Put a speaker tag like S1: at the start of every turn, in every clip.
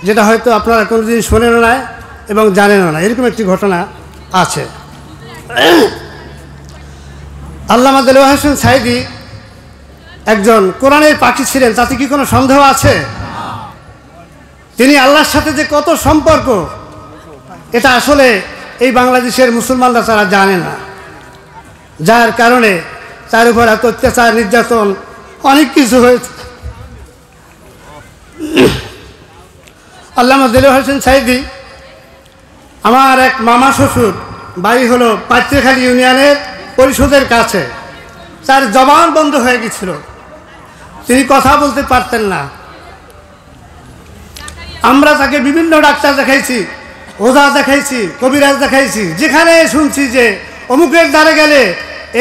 S1: যেটা হয়তো আপনারা কোনোদিন শোনেনও না এবং জানেনও না। এরকম একটি ঘটনা আছে। আল্লামা দেলোয়ার হোসেন সাঈদী একজন কোরআনের পাখি ছিলেন, তাতে কি কোনো সন্দেহ আছে? তিনি আল্লাহর সাথে যে কত সম্পর্ক, এটা আসলে এই বাংলাদেশের মুসলমানরা তারা জানে না, যার কারণে তার উপর এত অত্যাচার নির্যাতন অনেক কিছু হয়েছে। আল্লামা দেলোয়ার হোসেন সাঈদী আমার এক মামা শ্বশুর, বাড়ি হলো পাত্রেখালী ইউনিয়নের পরিষদের কাছে। তার জবান বন্ধ হয়ে গেছিল, তিনি কথা বলতে পারতেন না। আমরা তাকে বিভিন্ন ডাক্তার দেখাইছি, ওঝা দেখাইছি, কবিরাজ দেখাইছি, যেখানে শুনছি যে অমুকের দ্বারে গেলে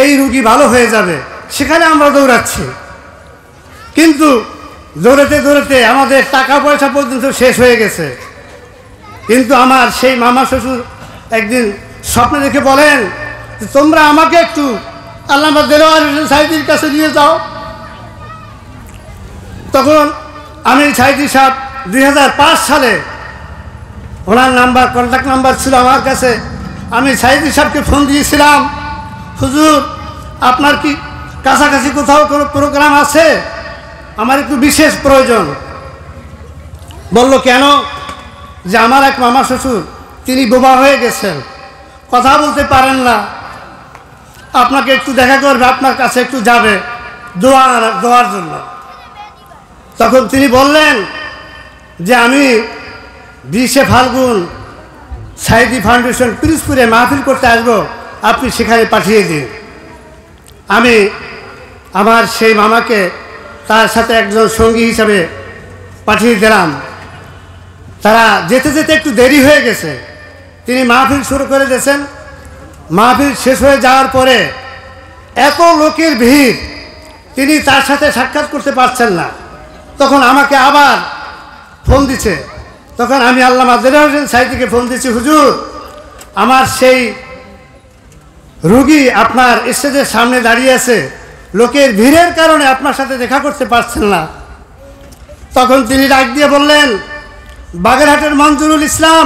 S1: এই রুগী ভালো হয়ে যাবে, সেখানে আমরা দৌড়াচ্ছি। কিন্তু দৌড়াতে দৌড়াতে আমাদের টাকা পয়সা পর্যন্ত শেষ হয়ে গেছে। কিন্তু আমার সেই মামা শ্বশুর একদিন স্বপ্নে দেখে বলেন, তোমরা আমাকে একটু আল্লামা দেলোয়ার হোসেন সাঈদীর কাছে নিয়ে যাও। তখন আমি সাঈদী সাহেব 2005 সালে ওনার নাম্বার, কন্ট্যাক্ট নাম্বার ছিল আমার কাছে। আমি সাঈদী সাহেবকে ফোন দিয়েছিলাম, হুজুর আপনার কি কাছাকাছি কোথাও কোনো প্রোগ্রাম আছে? আমার একটু বিশেষ প্রয়োজন। বলল কেন? যে আমার এক মামা শ্বশুর, তিনি বোবা হয়ে গেছেন, কথা বলতে পারেন না, আপনাকে একটু দেখা করবে, আপনার কাছে একটু যাবে দোয়ার জন্য। তখন তিনি বললেন যে আমি 20 ফাল্গুন সাঈদী ফাউন্ডেশন পিরোজপুরে মাহফিল করতে আসবো, আপনি সেখানে পাঠিয়ে দিন। আমি আমার সেই মামাকে তার সাথে একজন সঙ্গী হিসাবে পাঠিয়ে দিলাম। তারা যেতে যেতে একটু দেরি হয়ে গেছে, তিনি মাহফিল শুরু করে দিয়েছেন। মাহফিল শেষ হয়ে যাওয়ার পরে এত লোকের ভিড়, তিনি তার সাথে সাক্ষাৎ করতে পারছেন না। তখন আমাকে আবার ফোন দিচ্ছে। তখন আমি আল্লামা দেলোয়ার হোসেন সাঈদীকে ফোন দিচ্ছি, হুজুর আমার সেই রুগী আপনার স্টেজের সামনে দাঁড়িয়ে আছে, লোকের ভিড়ের কারণে আপনার সাথে দেখা করতে পারছেন না। তখন তিনি ডাক দিয়ে বললেন, বাগেরহাটের মঞ্জুরুল ইসলাম,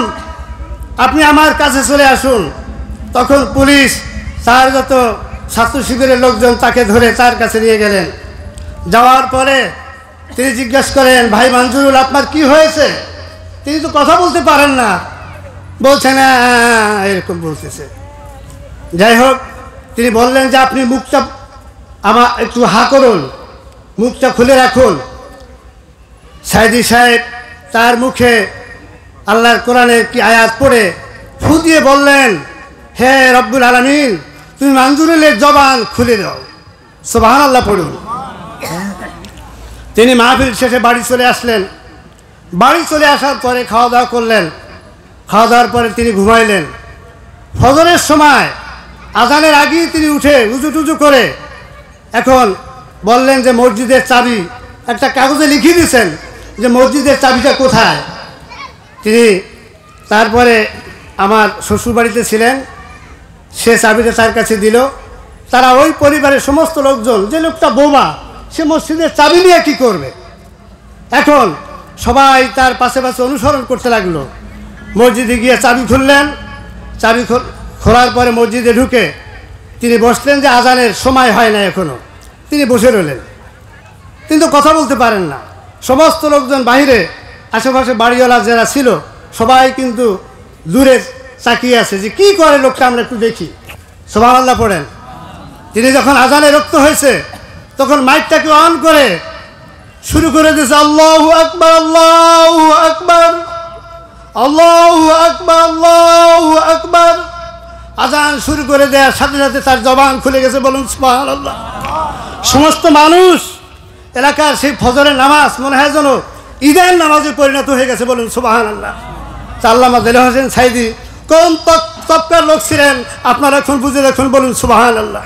S1: আপনি আমার কাছে চলে আসুন। তখন পুলিশ তার যত ছাত্র শিবিরের লোকজন তাকে ধরে তার কাছে নিয়ে গেলেন। যাওয়ার পরে তিনি জিজ্ঞাসা করেন, ভাই মঞ্জুরুল আপনার কি হয়েছে? তিনি তো কথা বলতে পারেন না, বলছেন না এরকম বলতেছে। যাই হোক, তিনি বললেন যে আপনি মুখটা আমার একটু হা করুন, মুখটা খুলে রাখুন। সাঈদী সাহেব তার মুখে আল্লাহর কোরআনের কি আয়াত পড়ে ফু দিয়ে বললেন, হে রব্বুল আলামিন, তুমি মঞ্জুরুলের জবান খুলে দাও, সুবহানাল্লাহ পড়ুন। তিনি মাহফিল শেষে বাড়ি চলে আসলেন। বাড়ি চলে আসার পরে খাওয়া দাওয়া করলেন। খাওয়া দাওয়ার পরে তিনি ঘুমাইলেন। ফজরের সময় আজানের আগেই তিনি উঠে উজু টুজু করে এখন বললেন যে মসজিদের চাবি, একটা কাগজে লিখে দিয়েছেন যে মসজিদের চাবিটা কোথায়। তিনি তারপরে আমার শ্বশুরবাড়িতে ছিলেন, সে চাবিটা তার কাছে দিল। তারা ওই পরিবারের সমস্ত লোকজন, যে লোকটা বোমা, সে মসজিদের চাবি নিয়ে কী করবে? এখন সবাই তার পাশে পাশে অনুসরণ করতে লাগলো। মসজিদে গিয়ে চাবি খুললেন। চাবি খোলার পরে মসজিদে ঢুকে তিনি বসলেন যে আজানের সময় হয় না এখনো। তিনি বসে রইলেন, কিন্তু কথা বলতে পারেন না। সমস্ত লোকজন বাইরে, আশেপাশে বাড়িওয়ালা যারা ছিল সবাই কিন্তু দূরে তাকিয়ে আছে যে কি করে লোকটা, আমরা একটু দেখি। সুবহানাল্লাহ পড়েন। তিনি যখন আজানে রক্ত হয়েছে তখন মাইকটাকে অন করে শুরু করে দিয়েছে, আল্লাহু আকবার, আল্লাহু আকবার, আল্লাহু আকবার, আল্লাহু আকবার। আজান শুরু করে দেওয়ার সাথে সাথে তার জবান খুলে গেছে, বলুন সুবহানাল্লাহ। সমস্ত মানুষ, এলাকার সেই ফজরের নামাজ মনে হয় যেন ঈদের নামাজে পরিণত হয়ে গেছে, বলুন সুবহানাল্লাহ। আল্লামা দেলোয়ার হোসেন সাঈদী কোন তবকার লোক ছিলেন আপনারা এখন বুঝে দেখুন, বলুন সুবহানাল্লাহ।